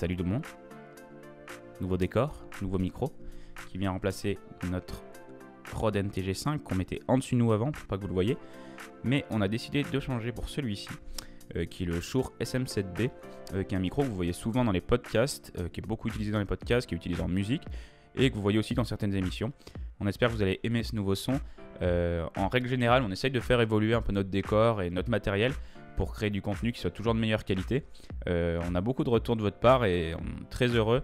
Salut tout le monde. Nouveau décor, nouveau micro qui vient remplacer notre Rode NTG5 qu'on mettait en dessus de nous avant pour pas que vous le voyez. Mais on a décidé de changer pour celui-ci qui est le Shure SM7B qui est un micro que vous voyez souvent dans les podcasts, qui est beaucoup utilisé dans les podcasts, qui est utilisé en musique et que vous voyez aussi dans certaines émissions. On espère que vous allez aimer ce nouveau son. En règle générale, on essaye de faire évoluer un peu notre décor et notre matériel pour créer du contenu qui soit toujours de meilleure qualité. On a beaucoup de retours de votre part et on est très heureux.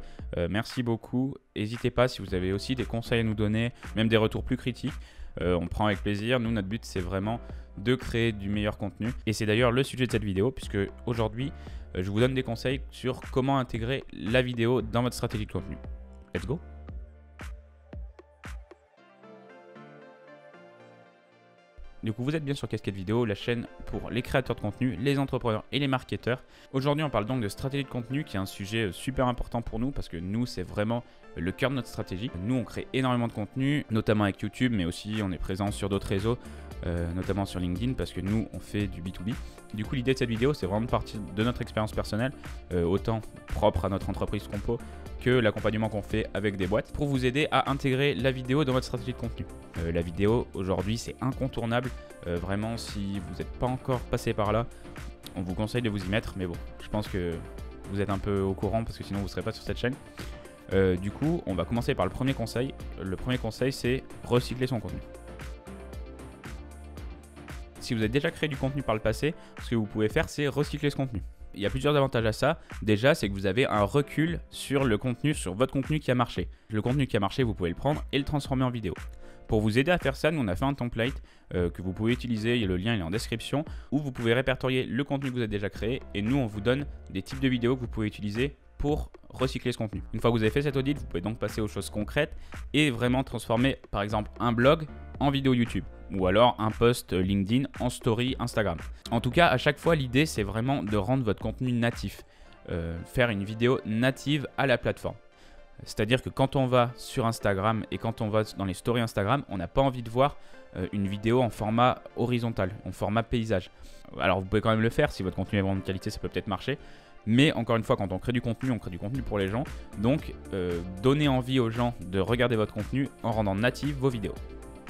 Merci beaucoup. N'hésitez pas si vous avez aussi des conseils à nous donner, même des retours plus critiques. On prend avec plaisir. Nous, notre but, c'est vraiment de créer du meilleur contenu. Et c'est d'ailleurs le sujet de cette vidéo, puisque aujourd'hui, je vous donne des conseils sur comment intégrer la vidéo dans votre stratégie de contenu. Let's go! Du coup, vous êtes bien sur Casquette Vidéo, la chaîne pour les créateurs de contenu, les entrepreneurs et les marketeurs. Aujourd'hui, on parle donc de stratégie de contenu qui est un sujet super important pour nous parce que nous, c'est vraiment le cœur de notre stratégie. Nous, on crée énormément de contenu, notamment avec YouTube, mais aussi on est présent sur d'autres réseaux, notamment sur LinkedIn parce que nous, on fait du B2B. Du coup, l'idée de cette vidéo, c'est vraiment de partir de notre expérience personnelle, autant propre à notre entreprise Compo que l'accompagnement qu'on fait avec des boîtes pour vous aider à intégrer la vidéo dans votre stratégie de contenu. La vidéo, aujourd'hui, c'est incontournable. Vraiment, si vous n'êtes pas encore passé par là, on vous conseille de vous y mettre. Mais bon, je pense que vous êtes un peu au courant parce que sinon, vous ne serez pas sur cette chaîne. Du coup, on va commencer par le premier conseil. Le premier conseil, c'est recycler son contenu. Si vous avez déjà créé du contenu par le passé, ce que vous pouvez faire, c'est recycler ce contenu. Il y a plusieurs avantages à ça. Déjà, c'est que vous avez un recul sur le contenu, sur votre contenu qui a marché. Le contenu qui a marché, vous pouvez le prendre et le transformer en vidéo. Pour vous aider à faire ça, nous on a fait un template que vous pouvez utiliser, le lien il est en description, où vous pouvez répertorier le contenu que vous avez déjà créé et nous on vous donne des types de vidéos que vous pouvez utiliser pour recycler ce contenu. Une fois que vous avez fait cet audit, vous pouvez donc passer aux choses concrètes et vraiment transformer par exemple un blog en vidéo YouTube ou alors un post LinkedIn en story Instagram. En tout cas, à chaque fois, l'idée c'est vraiment de rendre votre contenu natif, faire une vidéo native à la plateforme. C'est-à-dire que quand on va sur Instagram et quand on va dans les stories Instagram, on n'a pas envie de voir une vidéo en format horizontal, en format paysage. Alors vous pouvez quand même le faire, si votre contenu est vraiment de qualité, ça peut peut-être marcher. Mais encore une fois, quand on crée du contenu, on crée du contenu pour les gens. Donc, donnez envie aux gens de regarder votre contenu en rendant native vos vidéos.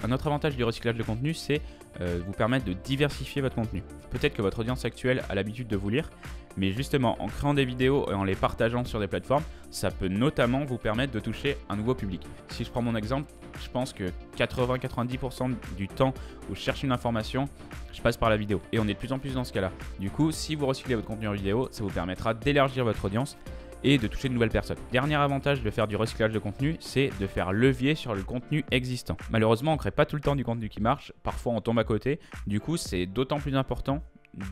Un autre avantage du recyclage de contenu, c'est vous permettre de diversifier votre contenu. Peut-être que votre audience actuelle a l'habitude de vous lire, mais justement, en créant des vidéos et en les partageant sur des plateformes, ça peut notamment vous permettre de toucher un nouveau public. Si je prends mon exemple, je pense que 80-90% du temps où je cherche une information, je passe par la vidéo. Et on est de plus en plus dans ce cas-là. Du coup, si vous recyclez votre contenu en vidéo, ça vous permettra d'élargir votre audience et de toucher de nouvelles personnes. Dernier avantage de faire du recyclage de contenu, c'est de faire levier sur le contenu existant. Malheureusement, on ne crée pas tout le temps du contenu qui marche, parfois on tombe à côté. Du coup, c'est d'autant plus important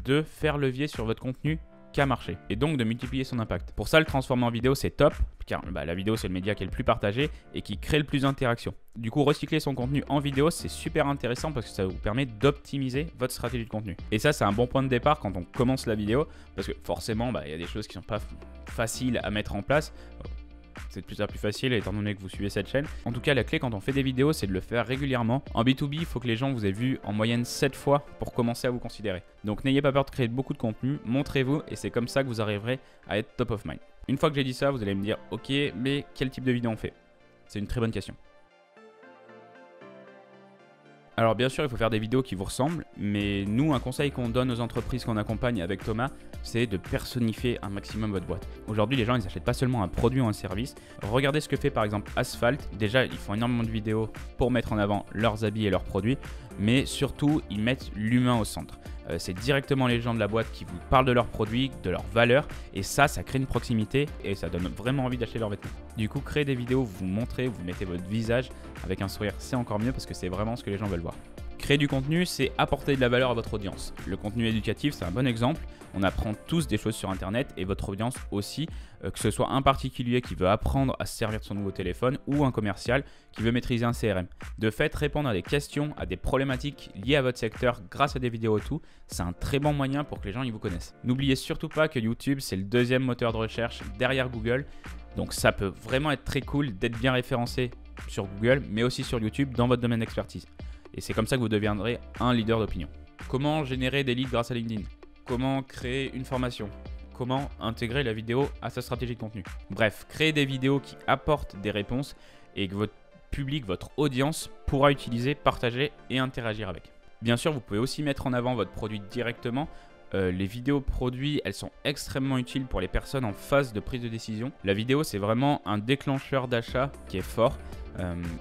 de faire levier sur votre contenu qui a marché et donc de multiplier son impact. Pour ça, le transformer en vidéo, c'est top car la vidéo, c'est le média qui est le plus partagé et qui crée le plus d'interactions. Du coup, recycler son contenu en vidéo, c'est super intéressant parce que ça vous permet d'optimiser votre stratégie de contenu. Et ça, c'est un bon point de départ quand on commence la vidéo parce que forcément, il y a des choses qui ne sont pas faciles à mettre en place. C'est de plus en plus facile étant donné que vous suivez cette chaîne. En tout cas, la clé quand on fait des vidéos, c'est de le faire régulièrement. En B2B, il faut que les gens vous aient vu en moyenne 7 fois pour commencer à vous considérer. Donc n'ayez pas peur de créer beaucoup de contenu, montrez-vous et c'est comme ça que vous arriverez à être top of mind. Une fois que j'ai dit ça, vous allez me dire « Ok, mais quel type de vidéo on fait ?» C'est une très bonne question. Alors bien sûr, il faut faire des vidéos qui vous ressemblent, mais nous, un conseil qu'on donne aux entreprises qu'on accompagne avec Thomas, c'est de personnifier un maximum votre boîte. Aujourd'hui, les gens, ils n'achètent pas seulement un produit ou un service. Regardez ce que fait par exemple Asphalt. Déjà, ils font énormément de vidéos pour mettre en avant leurs habits et leurs produits, mais surtout, ils mettent l'humain au centre. C'est directement les gens de la boîte qui vous parlent de leurs produits, de leurs valeurs, et ça crée une proximité et ça donne vraiment envie d'acheter leurs vêtements. Du coup, créez des vidéos où vous montrez, vous mettez votre visage avec un sourire, c'est encore mieux parce que c'est vraiment ce que les gens veulent voir. Créer du contenu, c'est apporter de la valeur à votre audience. Le contenu éducatif, c'est un bon exemple. On apprend tous des choses sur Internet et votre audience aussi, que ce soit un particulier qui veut apprendre à se servir de son nouveau téléphone ou un commercial qui veut maîtriser un CRM. De fait, répondre à des questions, à des problématiques liées à votre secteur grâce à des vidéos et tout, c'est un très bon moyen pour que les gens ils vous connaissent. N'oubliez surtout pas que YouTube, c'est le deuxième moteur de recherche derrière Google. Donc ça peut vraiment être très cool d'être bien référencé sur Google, mais aussi sur YouTube dans votre domaine d'expertise. Et c'est comme ça que vous deviendrez un leader d'opinion. Comment générer des leads grâce à LinkedIn? Comment créer une formation? comment intégrer la vidéo à sa stratégie de contenu. Bref, créer des vidéos qui apportent des réponses et que votre public, votre audience pourra utiliser, partager et interagir avec. Bien sûr, vous pouvez aussi mettre en avant votre produit directement. Les vidéos produits, elles sont extrêmement utiles pour les personnes en phase de prise de décision. La vidéo, c'est vraiment un déclencheur d'achat qui est fort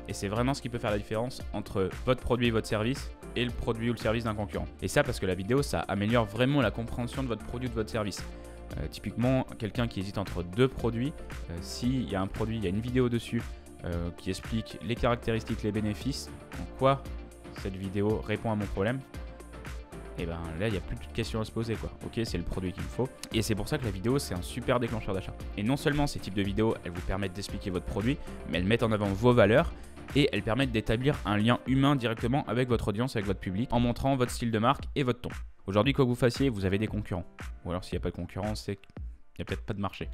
et c'est vraiment ce qui peut faire la différence entre votre produit et votre service et le produit ou le service d'un concurrent. Et ça parce que la vidéo, ça améliore vraiment la compréhension de votre produit ou de votre service. Typiquement, quelqu'un qui hésite entre deux produits, s'il y a un produit, il y a une vidéo dessus qui explique les caractéristiques, les bénéfices, en quoi cette vidéo répond à mon problème, et ben là il n'y a plus de questions à se poser quoi. Ok, c'est le produit qu'il me faut. Et c'est pour ça que la vidéo c'est un super déclencheur d'achat. Et non seulement ces types de vidéos elles vous permettent d'expliquer votre produit, mais elles mettent en avant vos valeurs et elles permettent d'établir un lien humain directement avec votre audience, avec votre public, en montrant votre style de marque et votre ton. Aujourd'hui, quoi que vous fassiez, vous avez des concurrents. Ou alors s'il n'y a pas de concurrents, c'est qu'il n'y a peut-être pas de marché.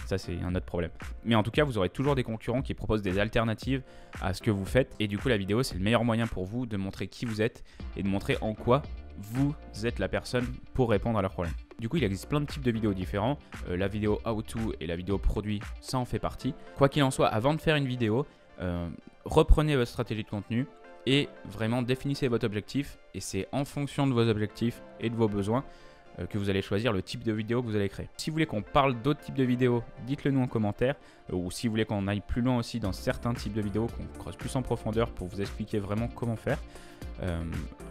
Ça, c'est un autre problème. Mais en tout cas, vous aurez toujours des concurrents qui proposent des alternatives à ce que vous faites. Et du coup, la vidéo, c'est le meilleur moyen pour vous de montrer qui vous êtes et de montrer en quoi vous êtes la personne pour répondre à leurs problèmes. Du coup, il existe plein de types de vidéos différents. La vidéo how-to et la vidéo produit, ça en fait partie. Quoi qu'il en soit, avant de faire une vidéo, reprenez votre stratégie de contenu et vraiment définissez votre objectif. Et c'est en fonction de vos objectifs et de vos besoins que vous allez choisir le type de vidéo que vous allez créer. Si vous voulez qu'on parle d'autres types de vidéos, dites-le nous en commentaire. Ou si vous voulez qu'on aille plus loin aussi dans certains types de vidéos, qu'on creuse plus en profondeur pour vous expliquer vraiment comment faire,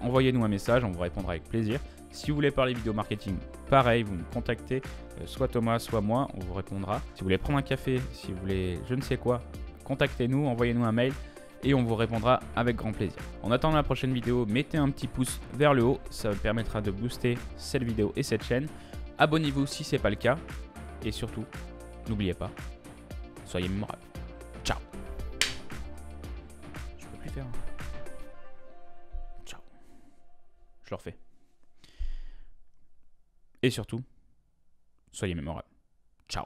envoyez-nous un message, on vous répondra avec plaisir. Si vous voulez parler vidéo marketing, pareil, vous nous contactez, soit Thomas, soit moi, on vous répondra. Si vous voulez prendre un café, si vous voulez je ne sais quoi, contactez-nous, envoyez-nous un mail. Et on vous répondra avec grand plaisir. En attendant la prochaine vidéo, mettez un petit pouce vers le haut, ça vous permettra de booster cette vidéo et cette chaîne. Abonnez-vous si ce n'est pas le cas. Et surtout, n'oubliez pas, soyez mémorables. Ciao. Je peux plus faire. Ciao. Je le refais. Et surtout, soyez mémorables. Ciao.